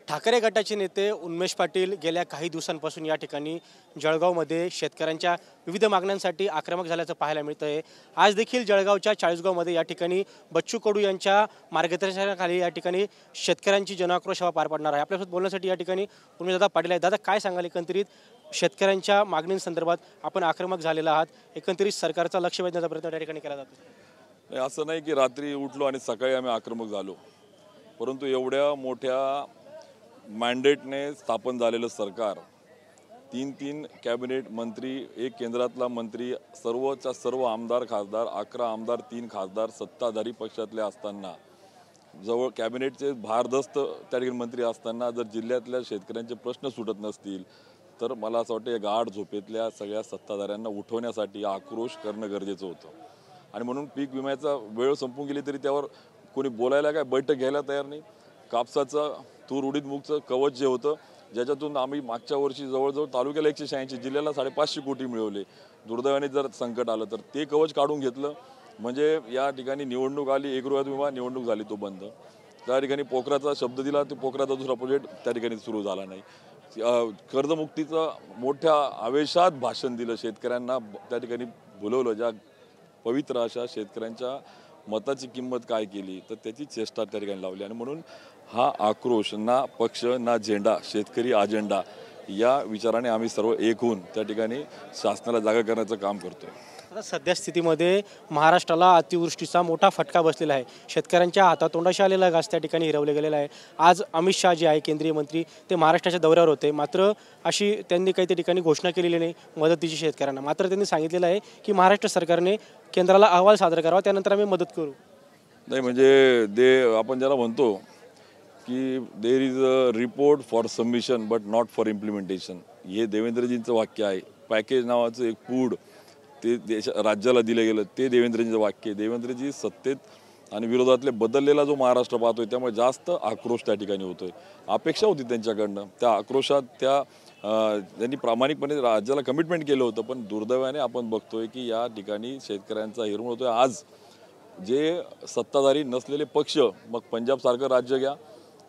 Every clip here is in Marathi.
ठाकरे गटाचे नेते उन्मेष पाटील गेल्या काही दिवसांपासून या ठिकाणी जळगावमध्ये शेतकऱ्यांच्या विविध मागण्यांसाठी आक्रमक झाल्याचं पाहायला मिळतं आहे। आज देखील जळगावच्या चाळीसगावमध्ये या ठिकाणी बच्चू कडू यांच्या मार्गदर्शनाखाली या ठिकाणी शेतकऱ्यांची जनआक्रोश सभा पार पडणार आहे। आपल्यासोबत बोलण्यासाठी या ठिकाणी उन्मेषदादा पाटील आहेत। दादा, काय सांगाल एकंदरीत शेतकऱ्यांच्या मागणींसंदर्भात आपण आक्रमक झालेला आहात, एकंदरीत सरकारचा लक्ष वेधण्याचा प्रयत्न त्या ठिकाणी केला जातो? नाही, असं नाही की रात्री उठलो आणि सकाळी आम्ही आक्रमक झालो, परंतु एवढ्या मोठ्या मॅन्डेटने स्थापन झालेलं सरकार, तीन कॅबिनेट मंत्री, एक केंद्रातला मंत्री, सर्वच्या सर्व आमदार खासदार, 11 आमदार 3 खासदार सत्ताधारी पक्षातले असताना, जवळ कॅबिनेटचे भारदस्त त्या ठिकाणी मंत्री असताना जर जिल्ह्यातल्या शेतकऱ्यांचे प्रश्न सुटत नसतील तर मला असं वाटतं या गाढ झोपेतल्या सगळ्या सत्ताधाऱ्यांना उठवण्यासाठी आक्रोश करणं गरजेचं होतं। आणि म्हणून पीक विम्याचा वेळ संपून गेली तरी त्यावर कोणी बोलायला काय बैठक घ्यायला तयार नाही। कापसाचं तूर उडीद मूगचं कवच जे होतं, ज्याच्यातून आम्ही मागच्या वर्षी जवळजवळ तालुक्याला 186, जिल्ह्याला 550 कोटी मिळवले, दुर्दैवाने जर संकट आलं तर ते कवच काढून घेतलं। म्हणजे या ठिकाणी निवडणूक आली, एक रुपयात विमा निवडणूक झाली, तो बंद। त्या ठिकाणी पोखराचा शब्द दिला, तो पोखराचा दुसरा प्रोजेक्ट त्या ठिकाणी सुरू झाला नाही। कर्जमुक्तीचं मोठ्या आवेशात भाषण दिलं, शेतकऱ्यांना त्या ठिकाणी बोलवलं, ज्या पवित्र अशा शेतकऱ्यांच्या मताची किंमत काय केली तर त्याची चेष्टा त्या ठिकाणी लावली। आणि म्हणून हा आक्रोश, ना पक्ष ना झेंडा, शेतकरी अजेंडा या विचाराने आम्ही सर्व एक होऊन त्या ठिकाणी शासनाला जागा करण्याचं काम करतोय। आता सध्या स्थितीमध्ये महाराष्ट्राला अतिवृष्टीचा मोठा फटका बसलेला आहे। शेतकऱ्यांच्या हातातोंडाशी आलेला घास त्या ठिकाणी हिरवले गेलेला आहे। आज अमित शहा जे आहे केंद्रीय मंत्री, ते महाराष्ट्राच्या दौऱ्यावर होते, मात्र अशी त्यांनी काही त्या ठिकाणी घोषणा केलेली नाही मदतीची शेतकऱ्यांना। मात्र त्यांनी सांगितलेलं आहे की महाराष्ट्र सरकारने केंद्राला अहवाल सादर करावा, त्यानंतर आम्ही मदत करू। नाही, म्हणजे आपण ज्याला म्हणतो की there is a report for submission but not for implementation, हे देवेंद्रजींचं वाक्य आहे। पॅकेज नावाचं एक फूड ते राज्याला दिलं गेलं, ते देवेंद्रजींचं वाक्य आहे। देवेंद्रजी सत्तेत आणि विरोधातले बदललेला जो महाराष्ट्र पाहतोय, त्यामुळे जास्त आक्रोश त्या ठिकाणी होतोय। अपेक्षा होती त्यांच्याकडनं, त्या आक्रोशात त्यांनी प्रामाणिकपणे राज्याला कमिटमेंट केलं होतं, पण दुर्दैवाने आपण बघतोय की या ठिकाणी शेतकऱ्यांचा हिरमोड होतोय। आज जे सत्ताधारी नसलेले पक्ष, मग पंजाबसारखं राज्य घ्या,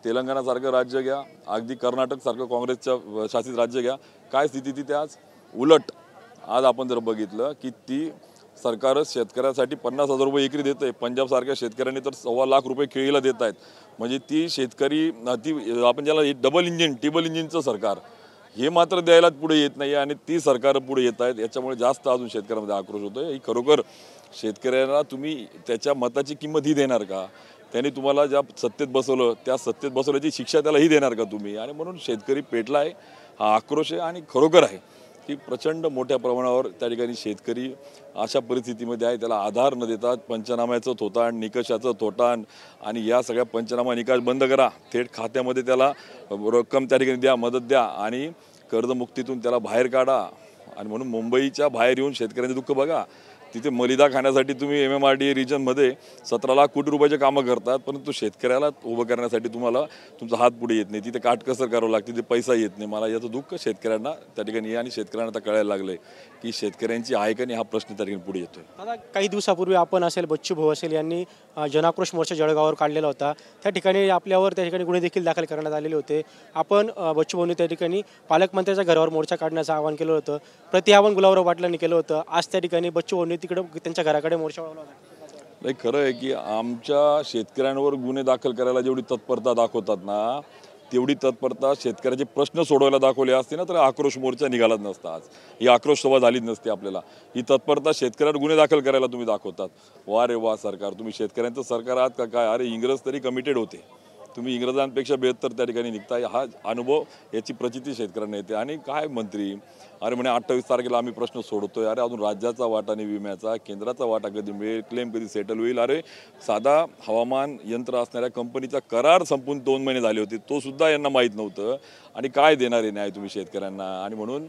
तेलंगणासारखं राज्य घ्या, अगदी कर्नाटकसारखं काँग्रेसच्या शासित राज्य घ्या, काय स्थिती तिथे आज उलट। आज आपण जर बघितलं की ती सरकारच शेतकऱ्यासाठी 50,000 रुपये एकरी देत आहे, पंजाबसारख्या शेतकऱ्यांनी तर 1.25 लाख रुपये केळीला देत आहेत। म्हणजे ती शेतकरी, ती आपण ज्याला डबल इंजिन टिबल इंजिनचं सरकार, हे मात्र द्यायला पुढे येत नाही आणि ती सरकार पुढे येत आहेत। याच्यामुळे जास्त अजून शेतकऱ्यांमध्ये आक्रोश होतोय। ही खरोखर शेतकऱ्यांना तुम्ही त्याच्या मताची किंमत ही देणार का? त्यांनी तुम्हाला ज्या सत्तेत बसवलं, त्या सत्तेत बसवल्याची शिक्षा त्याला ही देणार का तुम्ही? आणि म्हणून शेतकरी पेटला आहे, हा आक्रोश आहे। आणि खरोखर आहे की प्रचंड मोठ्या प्रमाणावर त्या ठिकाणी शेतकरी अशा परिस्थितीमध्ये आहे, त्याला आधार न देता पंचनाम्याचं थोतांड, निकषाचं थोतांड, आणि या सगळ्या पंचनामा निकष बंद करा, थेट खात्यामध्ये त्याला रक्कम त्या ठिकाणी द्या, मदत द्या आणि कर्जमुक्तीतून त्याला बाहेर काढा। आणि म्हणून मुंबईच्या बाहेर येऊन शेतकऱ्यांचे दुःख बघा। तिथे मलिदा खाण्यासाठी तुम्ही MMRDA रिजनमध्ये 17 लाख कोटी रुपयाचे कामं करतात, परंतु शेतकऱ्याला उभं करण्यासाठी तुम्हाला तुमचा हात पुढे येत नाही, तिथे काटकसर करावं लागते, तिथे पैसा येत नाही। मला याचं दुःख शेतकऱ्यांना त्या ठिकाणी आणि शेतकऱ्यांना आता कळायला लागलं आहे की शेतकऱ्यांची आहे का नाही, हा प्रश्न त्या ठिकाणी पुढे येतोय। आता काही दिवसापूर्वी आपण असेल, बच्चू भाऊ असेल, यांनी जनाक्रोश मोर्चा जळगावावर काढलेला होता। त्या ठिकाणी आपल्यावर त्या ठिकाणी गुन्हे देखील दाखल करण्यात आलेले होते। आपण बच्चू भाऊंनी त्या ठिकाणी पालकमंत्र्यांच्या घरावर मोर्चा काढण्याचं आवाहन केलं होतं, प्रतिआवाहन गुलाबराव पाटलांनी केलं होतं। आज त्या ठिकाणी बच्चू भाऊंनी तिकडे त्यांच्या घराकडे मोर्चा वळवला होता। नाही, खरं आहे की आमच्या शेतकऱ्यांवर गुन्हे दाखल करायला जेवढी तत्परता दाखवतात ना, तेवढी तत्परता शेतकऱ्याचे प्रश्न सोडवायला दाखवले असते ना, तर आक्रोश मोर्चा निघालाच नसता। आज ही आक्रोश सभा झालीच नसती। आपल्याला ही तत्परता शेतकऱ्यावर गुन्हे दाखल करायला तुम्ही दाखवतात। वा रे वा सरकार, तुम्ही शेतकऱ्यांचं सरकार आहात का काय? अरे, इंग्रज तरी कमिटेड होते, तुम्ही इंग्रजांपेक्षा बेहतर त्या ठिकाणी निघताय। हा अनुभव, याची प्रचिती शेतकऱ्यांना येते। आणि काय मंत्री, अरे म्हणे 28 तारखेला आम्ही प्रश्न सोडतोय, अरे अजून राज्याचा वाटा नाही विम्याचा, केंद्राचा वाटा कधी मिळेल, क्लेम कधी सेटल होईल? अरे साधा हवामान यंत्र असणाऱ्या कंपनीचा करार संपून 2 महिने झाले होते, तो सुद्धा यांना माहीत नव्हतं। आणि काय देणार आहे न्याय तुम्ही शेतकऱ्यांना? आणि म्हणून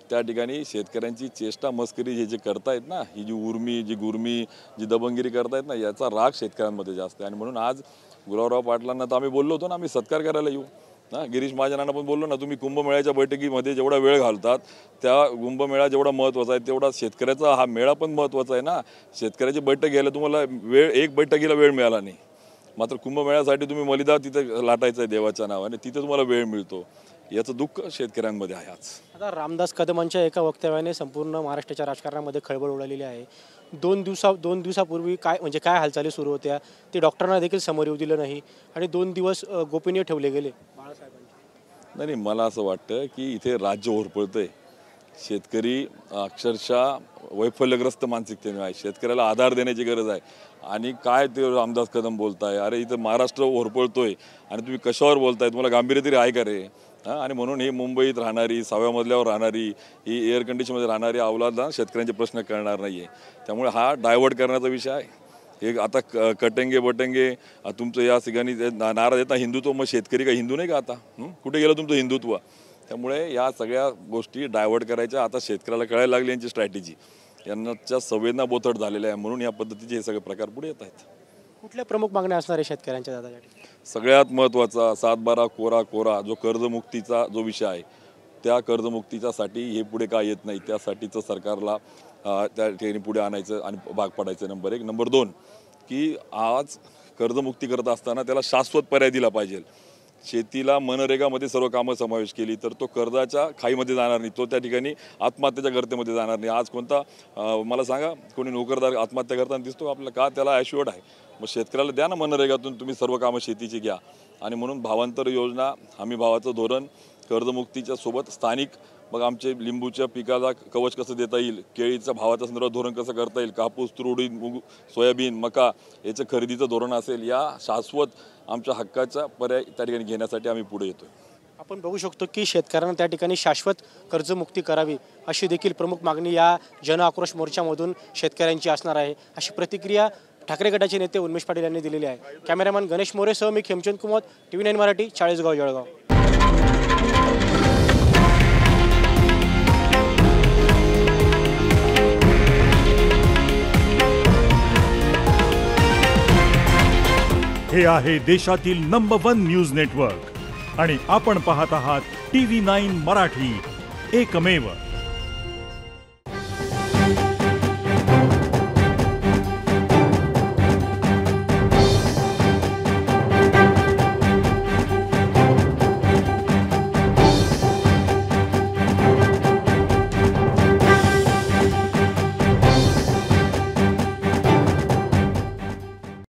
त्या ठिकाणी शेतकऱ्यांची चेष्टा मस्करी जे करतायत ना, ही जी उर्मी, जी गुर्मी, जी दबंगिरी करतायत ना, याचा राग शेतकऱ्यांमध्ये जास्त आहे। आणि म्हणून आज गुलाबराव पाटलांना तर आम्ही बोललो होतो ना, आम्ही सत्कार करायला येऊ ना, गिरीश महाजनांना पण बोललो ना, तुम्ही कुंभमेळ्याच्या बैठकीमध्ये जेवढा वेळ घालतात, त्या कुंभमेळा जेवढा महत्त्वाचा आहे तेवढा शेतकऱ्याचा हा मेळा पण महत्त्वाचा आहे ना। शेतकऱ्याची बैठक घ्यायला तुम्हाला एक बैठकीला वेळ मिळाला नाही, मात्र कुंभमेळ्यासाठी तुम्ही मलिदा तिथे लाटायचा आहे देवाच्या नावाने, तिथे तुम्हाला वेळ मिळतो. याचं दुःख शेतकऱ्यांमध्ये आहे आज. आता रामदास कदमांच्या एका वक्तव्याने संपूर्ण महाराष्ट्राच्या राजकारणामध्ये खळबळ उडालेली आहे. 2 दिवसापूर्वी काय हालचाली सुरू होत्या ते डॉक्टरांना देखील समोर येऊ दिलं नाही आणि 2 दिवस गोपनीय ठेवले गेले बाळासाहेबांचे. नाही, मला असं वाटतं की इथे राज्य होरपळतंय. शेतकरी अक्षरशः वैफल्यग्रस्त मानसिकतेने आहे. शेतकऱ्याला आधार देण्याची गरज आहे. आणि काय ते रामदास कदम बोलताय, अरे इथं महाराष्ट्र होरपळतोय आणि तुम्ही कशावर बोलताय, तुम्हाला गांभीर्य तरी आहे का रे? आणि म्हणून ही मुंबईत राहणारी 6व्या मजल्यावर राहणारी ही एअर कंडिशनमध्ये राहणारी अवलाद शेतकऱ्यांचे प्रश्न कळणार नाही आहे. त्यामुळे हा डायव्हर्ट करण्याचा विषय आहे. हे आता कटेंगे बटेंगे तुमचं या ठिकाणी नाराज येतात हिंदुत्व, मग शेतकरी का हिंदू नाही का आता? कुठे गेलं तुमचं हिंदुत्व? त्यामुळे या सगळ्या गोष्टी डायव्हर्ट करायच्या आता शेतकऱ्याला कळायला लागली यांची स्ट्रॅटेजी. यांच्या संवेदना बोथट झालेल्या आहे, म्हणून या पद्धतीचे हे सगळे प्रकार पुढे येत आहेत. कुठल्या प्रमुख मागण्या असणार आहे शेतकऱ्यांच्या दादा? सगळ्यात महत्त्वाचा 7/12 कोरा जो कर्जमुक्तीचा जो विषय आहे, त्या कर्जमुक्तीच्यासाठी हे पुढे का येत नाही, त्यासाठीचं सरकारला त्या ठिकाणी पुढे आणायचं आणि भाग पाडायचं. नंबर 1. नंबर 2 की आज कर्जमुक्ती करत असताना त्याला शाश्वत पर्याय दिला पाहिजे. शेतीला मनरेगामध्ये सर्व कामं समावेश केली तर तो कर्जाच्या खाईमध्ये जाणार नाही, तो त्या ठिकाणी आत्महत्येच्या गर्तेमध्ये जाणार नाही. आज कोणता मला सांगा कोणी नोकरदार आत्महत्या करताना दिसतो आपल्याला का? त्याला ॲश्युअर्ड आहे. मग शेतकऱ्याला द्या ना मनरेगातून तुम्ही सर्व कामं शेतीची घ्या. आणि म्हणून भावांतर योजना, हमी भावाचं धोरण, कर्जमुक्तीच्या सोबत स्थानिक, मग आमचे लिंबूच्या पिकाला कवच कसं देता येईल, केळीच्या भावाच्या संदर्भात धोरण कसं करता येईल, कापूस, तूर, उडीद, मूग, सोयाबीन, मका याचं खरेदीचं धोरण असेल, या शाश्वत आमच्या हक्काचा पर्याय त्या ठिकाणी घेण्यासाठी आम्ही पुढे येतोय. आपण बघू शकतो की शेतकऱ्यांना त्या ठिकाणी शाश्वत कर्जमुक्ती करावी अशी देखील प्रमुख मागणी या जन आक्रोश मोर्चामधून शेतकऱ्यांची असणार आहे, अशी प्रतिक्रिया ठाकरे गटाचे नेते उन्मेष पाटील यांनी दिलेली आहे. कॅमेरामॅन गणेश मोरेसह मी खेमचंद कुमार, TV9 मराठी, चाळीसगाव, जळगाव. हे आहे देशातील नंबर 1 न्यूज नेटवर्क आणि आपण पाहत आहात TV9 मराठी, एकमेव.